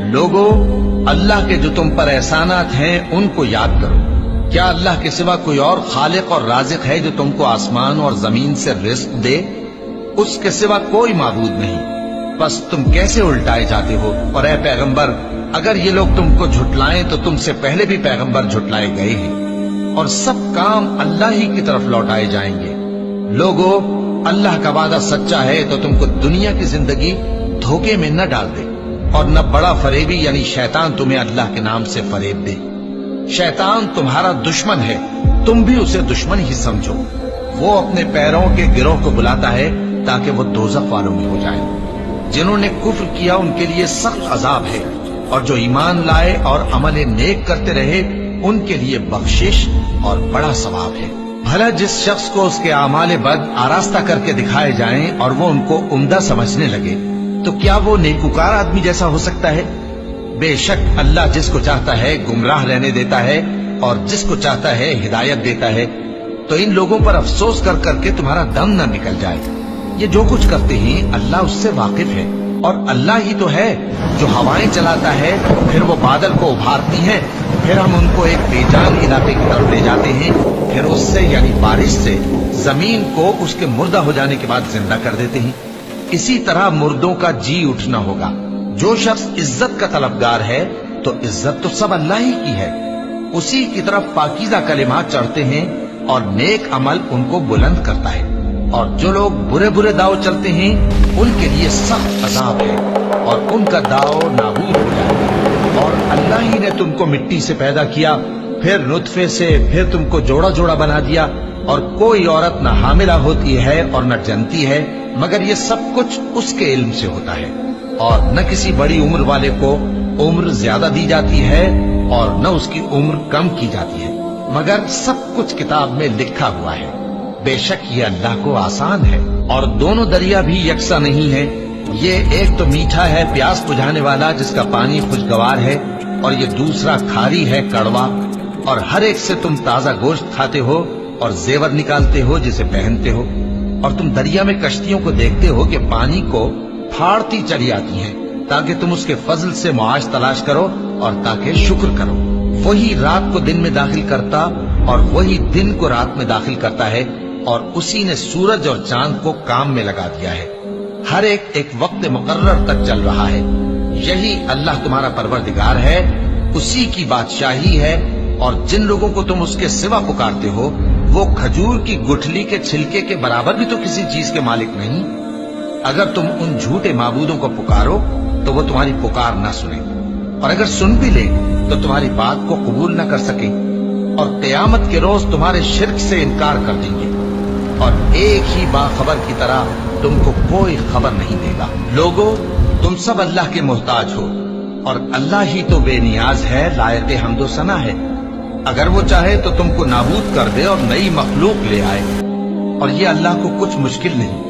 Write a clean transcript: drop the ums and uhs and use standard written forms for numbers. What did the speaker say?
لوگو، اللہ کے جو تم پر احسانات ہیں ان کو یاد کرو۔ کیا اللہ کے سوا کوئی اور خالق اور رازق ہے جو تم کو آسمان اور زمین سے رزق دے؟ اس کے سوا کوئی معبود نہیں، بس تم کیسے الٹائے جاتے ہو؟ اور اے پیغمبر، اگر یہ لوگ تم کو جھٹلائیں تو تم سے پہلے بھی پیغمبر جھٹلائے گئے ہیں، اور سب کام اللہ ہی کی طرف لوٹائے جائیں گے۔ لوگو، اللہ کا وعدہ سچا ہے تو تم کو دنیا کی زندگی دھوکے میں نہ ڈال دے، اور نہ بڑا فریبی یعنی شیطان تمہیں اللہ کے نام سے فریب دے۔ شیطان تمہارا دشمن ہے، تم بھی اسے دشمن ہی سمجھو۔ وہ اپنے پیروں کے گروہ کو بلاتا ہے تاکہ وہ دوزخ والوں میں ہو جائیں۔ جنہوں نے کفر کیا ان کے لیے سخت عذاب ہے، اور جو ایمان لائے اور عمل نیک کرتے رہے ان کے لیے بخشش اور بڑا ثواب ہے۔ بھلا جس شخص کو اس کے اعمال بد آراستہ کر کے دکھائے جائیں اور وہ ان کو عمدہ سمجھنے لگے، تو کیا وہ نیکوکار آدمی جیسا ہو سکتا ہے؟ بے شک اللہ جس کو چاہتا ہے گمراہ رہنے دیتا ہے، اور جس کو چاہتا ہے ہدایت دیتا ہے۔ تو ان لوگوں پر افسوس کر کر کے تمہارا دم نہ نکل جائے۔ یہ جو کچھ کرتے ہیں اللہ اس سے واقف ہے، اور اللہ ہی تو ہے جو ہوائیں چلاتا ہے، پھر وہ بادل کو ابھارتی ہیں، پھر ہم ان کو ایک بے جان علاقے کی طرف لے جاتے ہیں، پھر اس سے یعنی بارش سے زمین کو اس کے مردہ ہو جانے کے بعد زندہ کر دیتے ہیں۔ اسی طرح مردوں کا جی اٹھنا ہوگا۔ جو شخص عزت کا طلبگار ہے تو عزت تو سب اللہ ہی کی ہے، اسی کی طرف پاکیزہ کلمات چڑھتے ہیں اور نیک عمل ان کو بلند کرتا ہے۔ اور جو لوگ برے برے داؤ چلتے ہیں ان کے لیے سخت عذاب ہے، اور ان کا داؤ نابود ہو جائے گا۔ اور اللہ ہی نے تم کو مٹی سے پیدا کیا، پھر نطفے سے، پھر تم کو جوڑا جوڑا بنا دیا، اور کوئی عورت نہ حاملہ ہوتی ہے اور نہ جنتی ہے، مگر یہ سب کچھ اس کے علم سے ہوتا ہے۔ اور نہ کسی بڑی عمر والے کو عمر زیادہ دی جاتی ہے اور نہ اس کی عمر کم کی جاتی ہے، مگر سب کچھ کتاب میں لکھا ہوا ہے۔ بے شک یہ اللہ کو آسان ہے۔ اور دونوں دریا بھی یکساں نہیں ہیں، یہ ایک تو میٹھا ہے پیاس بجھانے والا جس کا پانی خوشگوار ہے، اور یہ دوسرا کھاری ہے کڑوا۔ اور ہر ایک سے تم تازہ گوشت کھاتے ہو اور زیور نکالتے ہو جسے پہنتے ہو۔ اور تم دریا میں کشتیوں کو دیکھتے ہو کہ پانی کو پھاڑتی چلی آتی ہیں، تاکہ تم اس کے فضل سے معاش تلاش کرو اور تاکہ شکر کرو۔ وہی رات کو دن میں داخل کرتا اور وہی دن کو رات میں داخل کرتا ہے، اور اسی نے سورج اور چاند کو کام میں لگا دیا ہے۔ ہر ایک وقت مقرر تک چل رہا ہے۔ یہی اللہ تمہارا پروردگار ہے، اسی کی بادشاہی ہے۔ اور جن لوگوں کو تم اس کے سوا پکارتے ہو وہ کھجور کی گٹھلی کے چھلکے کے برابر بھی تو کسی چیز کے مالک نہیں۔ اگر تم ان جھوٹے معبودوں کو پکارو تو وہ تمہاری پکار نہ سنیں، اور اگر سن بھی لے تو تمہاری بات کو قبول نہ کر سکیں، اور قیامت کے روز تمہارے شرک سے انکار کر دیں گے، اور ایک ہی باخبر کی طرح تم کو کوئی خبر نہیں دے گا۔ لوگو، تم سب اللہ کے محتاج ہو، اور اللہ ہی تو بے نیاز ہے، لائق حمد و ثنا ہے۔ اگر وہ چاہے تو تم کو نابود کر دے اور نئی مخلوق لے آئے، اور یہ اللہ کو کچھ مشکل نہیں۔